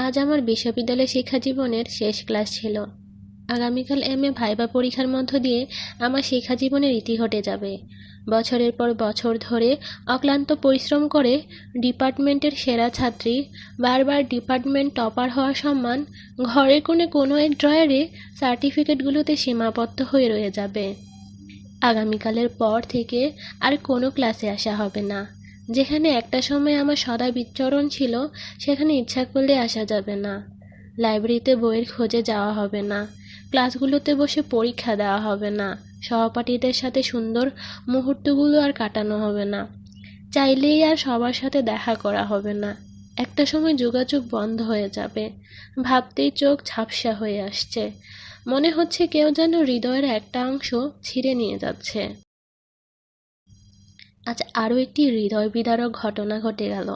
আজ আমার বিশ্ববিদ্যালয় শিক্ষা জীবনের শেষ ক্লাস ছিল। আগামীকাল এমএ ভাইবা পরীক্ষার মধ্য দিয়ে আমার শিক্ষা জীবনের ইতি ঘটে যাবে। বছরের পর বছর ধরে অক্লান্ত পরিশ্রম করে ডিপার্টমেন্টের সেরা ছাত্রী, বারবার ডিপার্টমেন্ট টপার হওয়ার সম্মান ঘরের কোণে কোনো এক ড্রয়ারে সার্টিফিকেটগুলোতে সীমাবদ্ধ হয়ে রয়ে যাবে। আগামীকালের পর থেকে আর কোনো ক্লাসে আসা হবে না। যেখানে একটা সময় আমার সদা বিচরণ ছিল, সেখানে ইচ্ছা করলে আসা যাবে না। লাইব্রেরিতে বইয়ের খোঁজে যাওয়া হবে না। ক্লাসগুলোতে বসে পরীক্ষা দেওয়া হবে না। সহপাঠীদের সাথে সুন্দর মুহূর্তগুলো আর কাটানো হবে না। চাইলেই আর সবার সাথে দেখা করা হবে না। একটা সময় যোগাযোগ বন্ধ হয়ে যাবে। ভাবতেই চোখ ঝাপসা হয়ে আসছে। মনে হচ্ছে কেউ যেন হৃদয়ের একটা অংশ ছিঁড়ে নিয়ে যাচ্ছে। আজ আরও একটি হৃদয় বিদারক ঘটনা ঘটে গেল।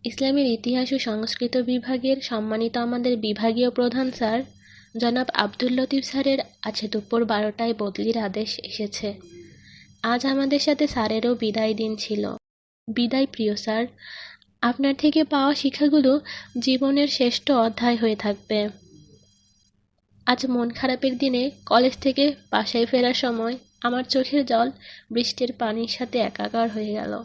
ইসলামের ইতিহাস ও সংস্কৃত বিভাগের সম্মানিত আমাদের বিভাগীয় প্রধান স্যার জনাব আব্দুল লতিফ স্যারের আজ দুপুর 12টায় বদলির আদেশ এসেছে। আজ আমাদের সাথে স্যারেরও বিদায় দিন ছিল। বিদায় প্রিয় স্যার, আপনার থেকে পাওয়া শিক্ষাগুলো জীবনের শ্রেষ্ঠ অধ্যায় হয়ে থাকবে। আজ মন খারাপের দিনে কলেজ থেকে বাসায় ফেরার সময় আমার চোখের জল বৃষ্টির পানির সাথে একাকার হয়ে গেল।